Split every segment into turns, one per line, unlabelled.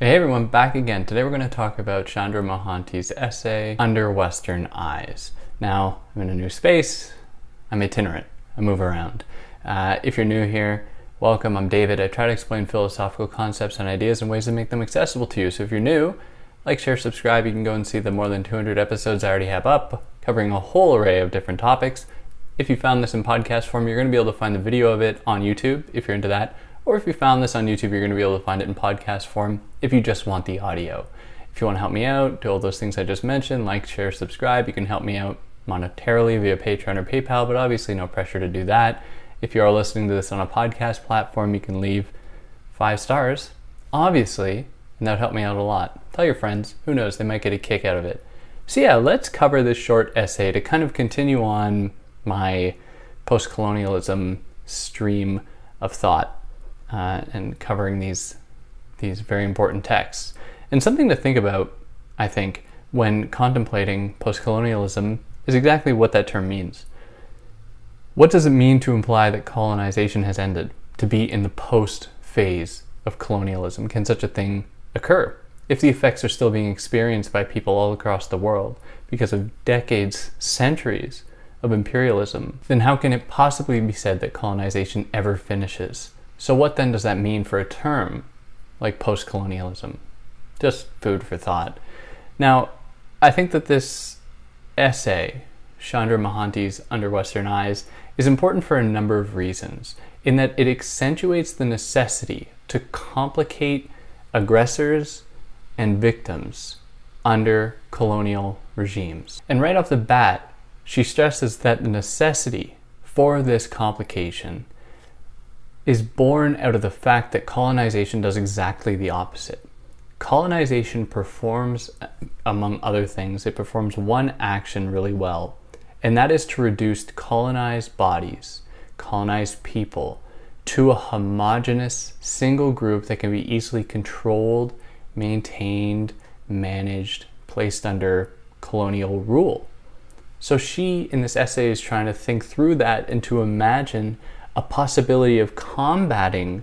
Hey everyone, back again. Today we're going to talk about Chandra Mohanty's essay, Under Western Eyes. Now, I'm in a new space. I'm itinerant. I move around. If you're new here, welcome. I'm David. I try to explain philosophical concepts and ideas in ways that make them accessible to you. So if you're new, like, share, subscribe. You can go and see the more than 200 episodes I already have up, covering a whole array of different topics. If you found this in podcast form, you're going to be able to find the video of it on YouTube, if you're into that. Or if you found this on YouTube, you're going to be able to find it in podcast form if you just want the audio. If you want to help me out, do all those things I just mentioned, like, share, subscribe. You can help me out monetarily via Patreon or PayPal, but obviously no pressure to do that. If you are listening to this on a podcast platform, you can leave 5 stars, obviously, and that would help me out a lot. Tell your friends. Who knows? They might get a kick out of it. So yeah, let's cover this short essay to kind of continue on my post-colonialism stream of thought. And covering these very important texts. And something to think about, I think, when contemplating post-colonialism is exactly what that term means. What does it mean to imply that colonization has ended, to be in the post phase of colonialism? Can such a thing occur? If the effects are still being experienced by people all across the world because of decades, centuries of imperialism, then how can it possibly be said that colonization ever finishes? So what then does that mean for a term like post-colonialism? Just food for thought. Now, I think that this essay, Chandra Mohanty's Under Western Eyes, is important for a number of reasons, in that it accentuates the necessity to complicate aggressors and victims under colonial regimes. And right off the bat, she stresses that the necessity for this complication is born out of the fact that colonization does exactly the opposite. Colonization performs, among other things, it performs one action really well, and that is to reduce colonized bodies, colonized people, to a homogeneous single group that can be easily controlled, maintained, managed, placed under colonial rule. So she, in this essay, is trying to think through that and to imagine a possibility of combating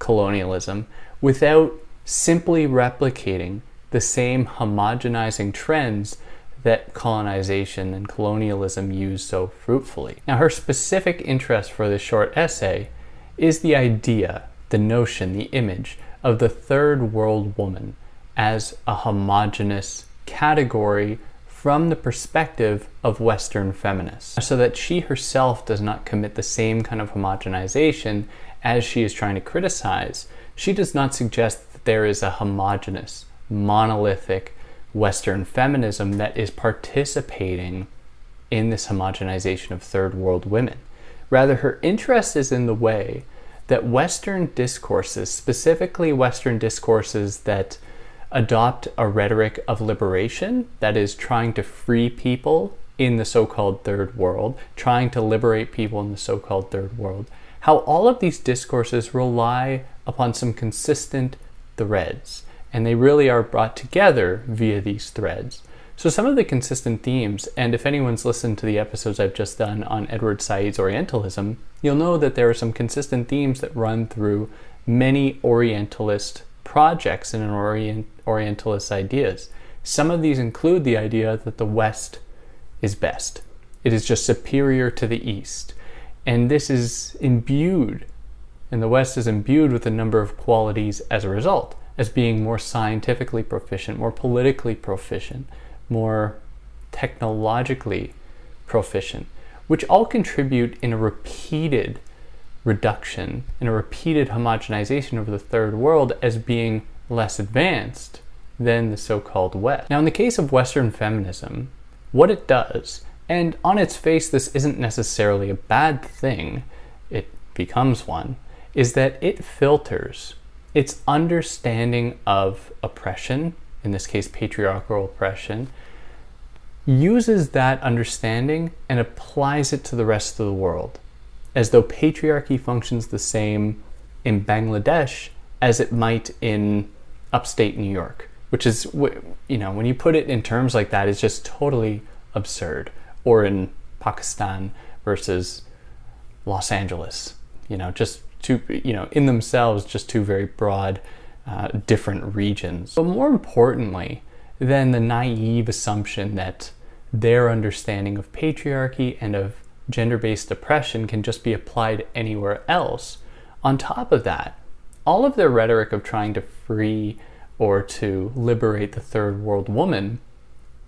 colonialism without simply replicating the same homogenizing trends that colonization and colonialism use so fruitfully. Now, her specific interest for this short essay is the idea, the notion, the image of the third world woman as a homogeneous category from the perspective of Western feminists, so that she herself does not commit the same kind of homogenization as she is trying to criticize. She does not suggest that there is a homogeneous, monolithic Western feminism that is participating in this homogenization of third world women. Rather, her interest is in the way that Western discourses, specifically Western discourses that adopt a rhetoric of liberation, that is, trying to free people in the so-called third world, trying to liberate people in the so-called third world, how all of these discourses rely upon some consistent threads, and they really are brought together via these threads. So some of the consistent themes, and if anyone's listened to the episodes I've just done on Edward Said's Orientalism, you'll know that there are some consistent themes that run through many Orientalist projects and Orientalist ideas. Some of these include the idea that the West is best. It is just superior to the East. And this is imbued, and the West is imbued with a number of qualities as a result, as being more scientifically proficient, more politically proficient, more technologically proficient, which all contribute in a repeated reduction, in a repeated homogenization of the third world as being less advanced than the so-called West. Now, in the case of Western feminism, what it does, and on its face this isn't necessarily a bad thing, it becomes one, is that it filters its understanding of oppression, in this case patriarchal oppression, uses that understanding and applies it to the rest of the world, as though patriarchy functions the same in Bangladesh as it might in upstate New York, which is, when you put it in terms like that, it's just totally absurd. Or in Pakistan versus Los Angeles, just two, in themselves, just two very broad different regions. But more importantly than the naive assumption that their understanding of patriarchy and of gender-based oppression can just be applied anywhere else, on top of that, all of their rhetoric of trying to free or to liberate the third world woman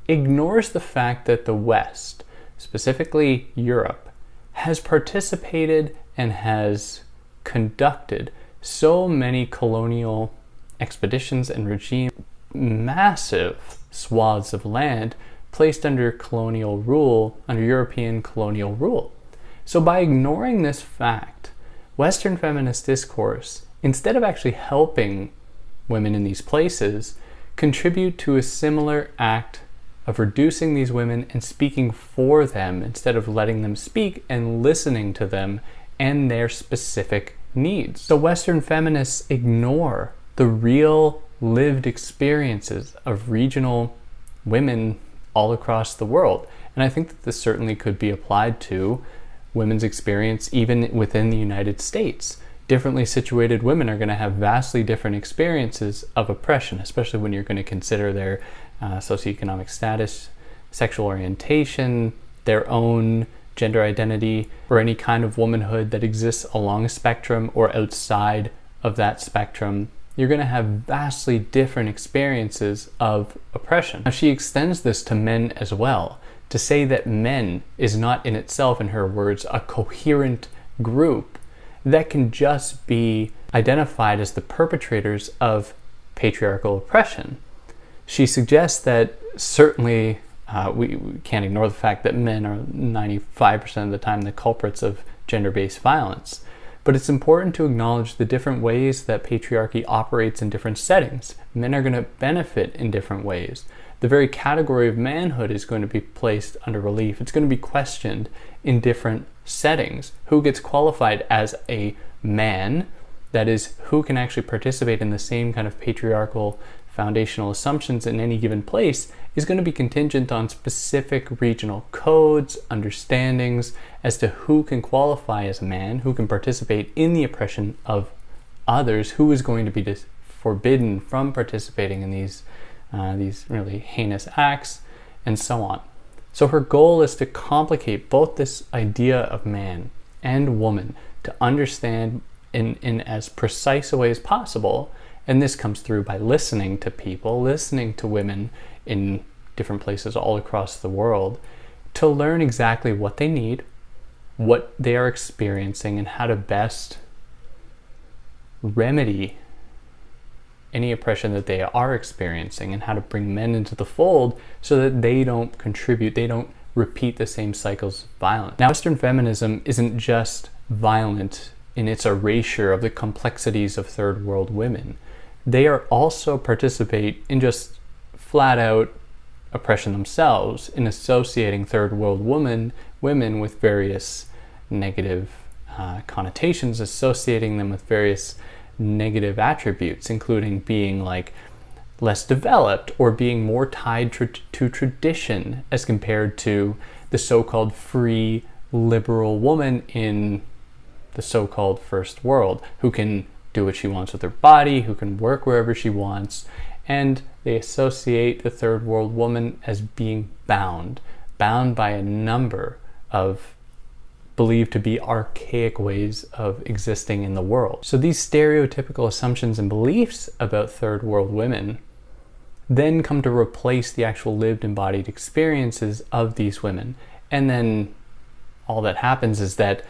ignores the fact that the West, specifically Europe, has participated and has conducted so many colonial expeditions and regimes, massive swaths of land placed under colonial rule, under European colonial rule. So by ignoring this fact, Western feminist discourse, instead of actually helping women in these places, contribute to a similar act of reducing these women and speaking for them instead of letting them speak and listening to them and their specific needs. So Western feminists ignore the real lived experiences of regional women all across the world. And I think that this certainly could be applied to women's experience even within the United States. Differently situated women are going to have vastly different experiences of oppression, especially when you're going to consider their socioeconomic status, sexual orientation, their own gender identity, or any kind of womanhood that exists along a spectrum or outside of that spectrum. You're going to have vastly different experiences of oppression. Now, she extends this to men as well, to say that men is not in itself, in her words, a coherent group that can just be identified as the perpetrators of patriarchal oppression. She suggests that certainly we can't ignore the fact that men are 95% of the time the culprits of gender-based violence. But it's important to acknowledge the different ways that patriarchy operates in different settings. Men are going to benefit in different ways. The very category of manhood is going to be placed under relief. It's going to be questioned in different settings. Who gets qualified as a man, that is, who can actually participate in the same kind of patriarchal foundational assumptions in any given place, is going to be contingent on specific regional codes, understandings as to who can qualify as a man, who can participate in the oppression of others, who is going to be forbidden from participating in these really heinous acts, and so on. So her goal is to complicate both this idea of man and woman to understand in as precise a way as possible. And this comes through by listening to people, listening to women in different places all across the world, to learn exactly what they need, what they are experiencing, and how to best remedy any oppression that they are experiencing, and how to bring men into the fold so that they don't contribute, they don't repeat the same cycles of violence. Now, Western feminism isn't just violent in its erasure of the complexities of third world women. They are also participate in just flat out oppression themselves, in associating third world women with various negative connotations, associating them with various negative attributes, including being like less developed or being more tied to tradition as compared to the so-called free liberal woman in the so-called first world, who can do what she wants with her body, who can work wherever she wants. And they associate the third world woman as being bound by a number of believed to be archaic ways of existing in the world. So these stereotypical assumptions and beliefs about third world women then come to replace the actual lived embodied experiences of these women. And then all that happens is that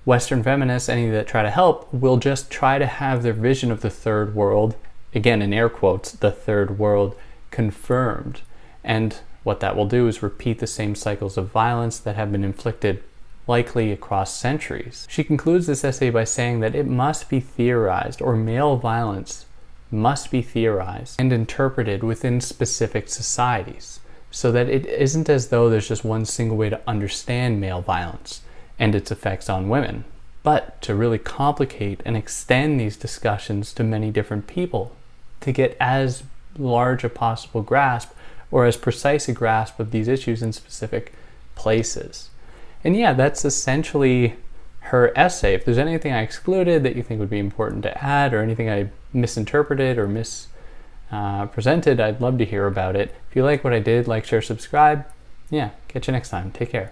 Western feminists, any that try to help, will just try to have their vision of the third world, again in air quotes, the third world, confirmed. And what that will do is repeat the same cycles of violence that have been inflicted likely across centuries. She concludes this essay by saying that it must be theorized, or male violence must be theorized and interpreted within specific societies, so that it isn't as though there's just one single way to understand male violence and its effects on women, but to really complicate and extend these discussions to many different people to get as large a possible grasp, or as precise a grasp of these issues in specific places. And yeah, that's essentially her essay. If there's anything I excluded that you think would be important to add, or anything I misinterpreted or mispresented, I'd love to hear about it. If you like what I did, like, share, subscribe. Yeah, catch you next time. Take care.